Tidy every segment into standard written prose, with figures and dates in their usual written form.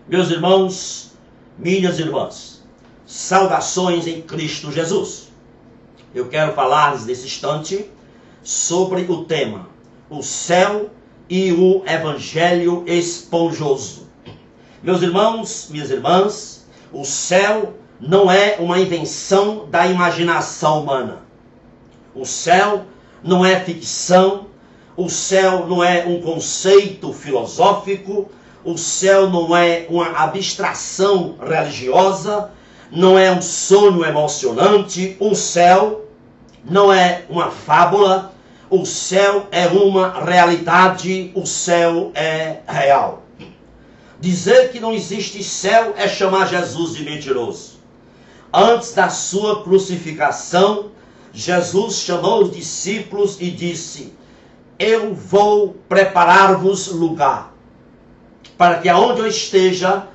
Meus irmãos, minhas irmãs, saudações em Cristo Jesus. Eu quero falar-lhes nesse instante sobre o tema, o céu e o evangelho esponjoso. Meus irmãos, minhas irmãs, o céu não é uma invenção da imaginação humana. O céu não é ficção, o céu não é um conceito filosófico, o céu não é uma abstração religiosa, não é um sonho emocionante, o céu não é uma fábula, o céu é uma realidade, o céu é real. Dizer que não existe céu é chamar Jesus de mentiroso. Antes da sua crucificação, Jesus chamou os discípulos e disse: eu vou preparar-vos lugar, para que aonde eu esteja,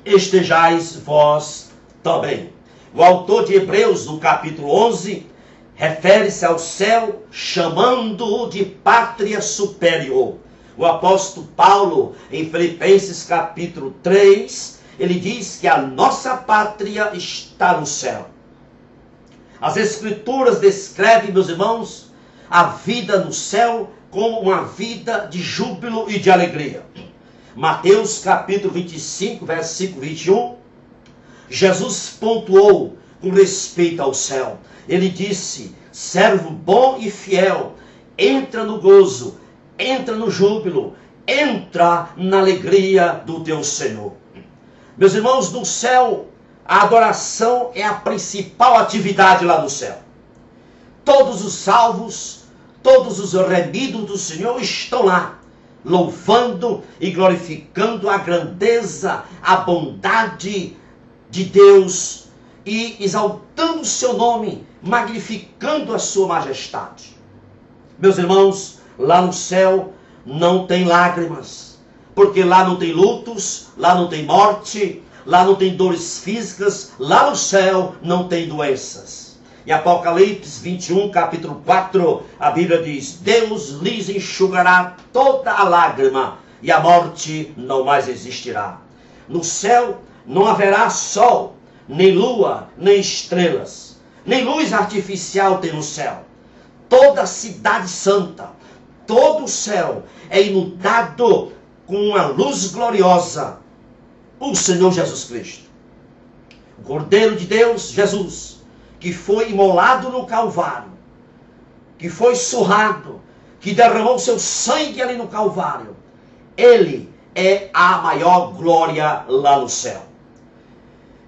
estejais vós também. O autor de Hebreus, no capítulo 11, refere-se ao céu chamando-o de pátria superior. O apóstolo Paulo, em Filipenses capítulo 3, ele diz que a nossa pátria está no céu. As Escrituras descrevem, meus irmãos, a vida no céu como uma vida de júbilo e de alegria. Mateus capítulo 25, versículo 21, Jesus pontuou com respeito ao céu. Ele disse: servo bom e fiel, entra no gozo, entra no júbilo, entra na alegria do teu Senhor. Meus irmãos, no céu, a adoração é a principal atividade lá no céu. Todos os salvos, todos os remidos do Senhor estão lá, louvando e glorificando a grandeza, a bondade de Deus e exaltando o seu nome, magnificando a sua majestade. Meus irmãos, lá no céu não tem lágrimas, porque lá não tem lutos, lá não tem morte, lá não tem dores físicas, lá no céu não tem doenças. Em Apocalipse 21, capítulo 4, a Bíblia diz: Deus lhes enxugará toda a lágrima e a morte não mais existirá. No céu não haverá sol, nem lua, nem estrelas, nem luz artificial tem no céu. Toda a cidade santa, todo o céu é inundado com uma luz gloriosa, o Senhor Jesus Cristo. O Cordeiro de Deus, Jesus, que foi imolado no Calvário, que foi surrado, que derramou seu sangue ali no Calvário, ele é a maior glória lá no céu.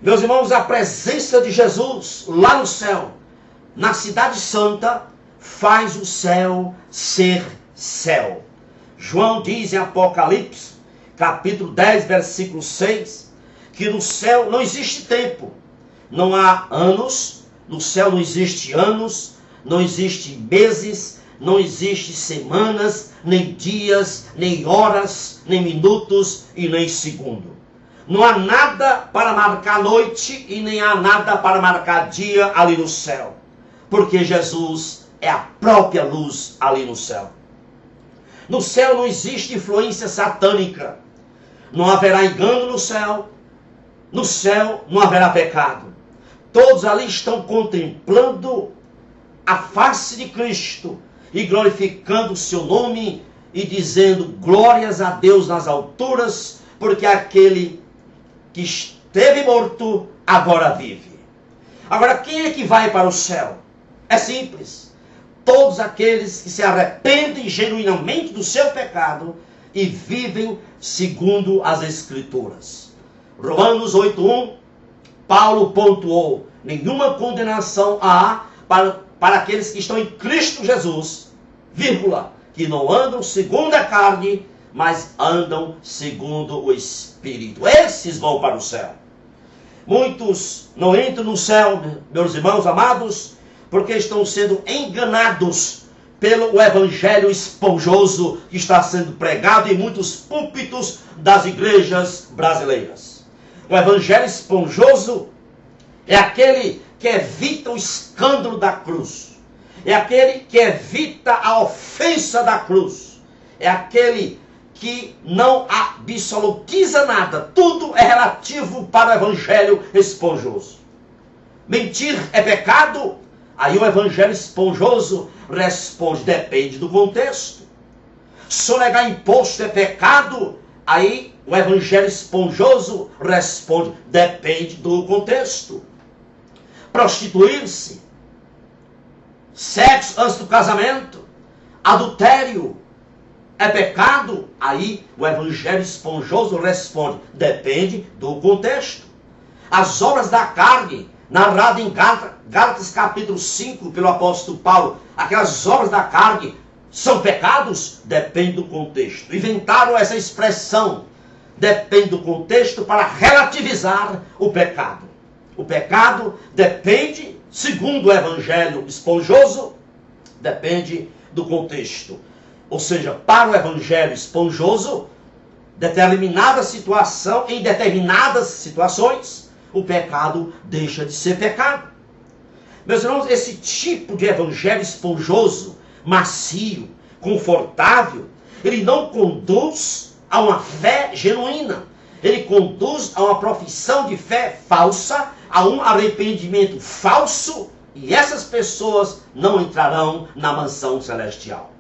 Meus irmãos, a presença de Jesus lá no céu, na cidade santa, faz o céu ser céu. João diz em Apocalipse, capítulo 10, versículo 6, que no céu não existe tempo, não há anos, no céu não existe anos, não existe meses, não existe semanas, nem dias, nem horas, nem minutos e nem segundo. Não há nada para marcar noite e nem há nada para marcar dia ali no céu, porque Jesus é a própria luz ali no céu. No céu não existe influência satânica, não haverá engano no céu não haverá pecado. Todos ali estão contemplando a face de Cristo e glorificando o seu nome e dizendo glórias a Deus nas alturas, porque aquele que esteve morto agora vive. Agora, quem é que vai para o céu? É simples. Todos aqueles que se arrependem genuinamente do seu pecado e vivem segundo as Escrituras. Romanos 8:1, Paulo pontuou: nenhuma condenação há para aqueles que estão em Cristo Jesus, vírgula, que não andam segundo a carne, mas andam segundo o Espírito. Esses vão para o céu. Muitos não entram no céu, meus irmãos amados, porque estão sendo enganados pelo evangelho esponjoso que está sendo pregado em muitos púlpitos das igrejas brasileiras. O evangelho esponjoso é aquele que evita o escândalo da cruz. É aquele que evita a ofensa da cruz. É aquele que não absolutiza nada. Tudo é relativo para o evangelho esponjoso. Mentir é pecado? Aí o evangelho esponjoso responde, depende do contexto. Sonegar imposto é pecado? Aí o evangelho esponjoso responde, depende do contexto. Prostituir-se, sexo antes do casamento, adultério é pecado? Aí o evangelho esponjoso responde, depende do contexto. As obras da carne, narrado em Gálatas capítulo 5 pelo apóstolo Paulo, aquelas obras da carne são pecados? Depende do contexto. Inventaram essa expressão, depende do contexto, para relativizar o pecado. O pecado depende, segundo o evangelho esponjoso, depende do contexto. Ou seja, para o evangelho esponjoso, determinada situação, em determinadas situações, o pecado deixa de ser pecado. Meus irmãos, esse tipo de evangelho esponjoso, macio, confortável, ele não conduz a uma fé genuína. Ele conduz a uma profissão de fé falsa, a um arrependimento falso, e essas pessoas não entrarão na mansão celestial.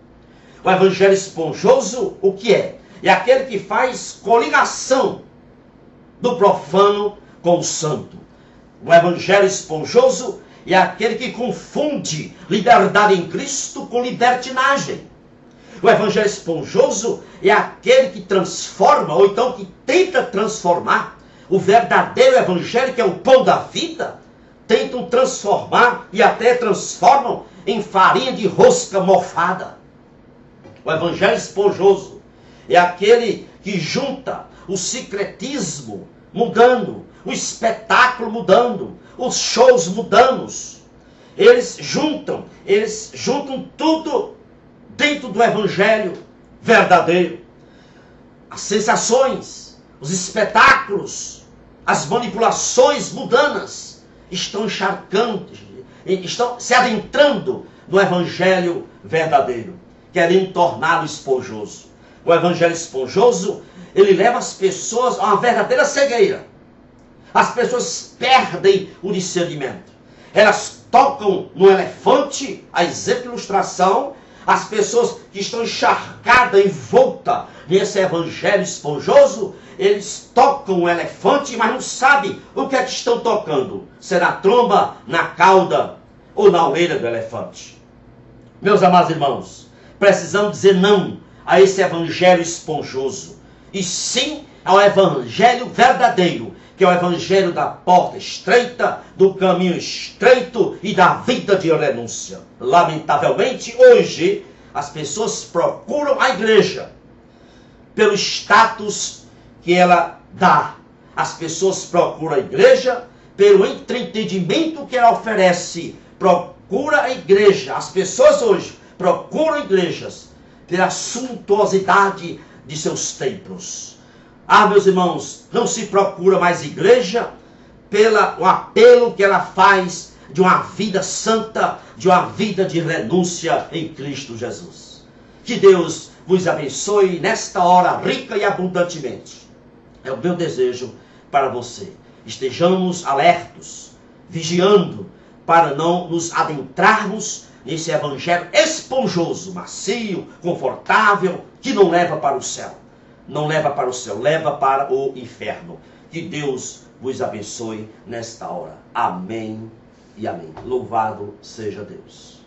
O evangelho esponjoso, o que é? É aquele que faz coligação do profano com o santo. O evangelho esponjoso é aquele que confunde liberdade em Cristo com libertinagem. O evangelho esponjoso é aquele que transforma, ou então que tenta transformar, o verdadeiro evangelho, que é o pão da vida, tentam transformar e até transformam em farinha de rosca mofada. O evangelho esponjoso é aquele que junta o secretismo mudando, o espetáculo mudando, os shows mudando. Eles juntam tudo dentro do evangelho verdadeiro. As sensações, os espetáculos, as manipulações mundanas estão encharcando, estão se adentrando no evangelho verdadeiro, querendo torná-lo esponjoso. O evangelho esponjoso, ele leva as pessoas a uma verdadeira cegueira. As pessoas perdem o discernimento. Elas tocam no elefante, a exemplo de ilustração. As pessoas que estão encharcadas, envoltas nesse evangelho esponjoso, eles tocam o elefante, mas não sabem o que é que estão tocando. Se é na tromba, na cauda ou na orelha do elefante. Meus amados irmãos, precisamos dizer não a esse evangelho esponjoso, e sim ao evangelho verdadeiro, que é o evangelho da porta estreita, do caminho estreito e da vida de renúncia. Lamentavelmente, hoje, as pessoas procuram a igreja pelo status que ela dá. As pessoas procuram a igreja pelo entretenimento que ela oferece. Procura a igreja. As pessoas hoje procuram igrejas pela suntuosidade de seus templos. Ah, meus irmãos, não se procura mais igreja pelo apelo que ela faz de uma vida santa, de uma vida de renúncia em Cristo Jesus. Que Deus vos abençoe nesta hora rica e abundantemente. É o meu desejo para você. Estejamos alertos, vigiando, para não nos adentrarmos nesse evangelho esponjoso, macio, confortável, que não leva para o céu. Não leva para o céu, leva para o inferno. Que Deus vos abençoe nesta hora. Amém e amém. Louvado seja Deus.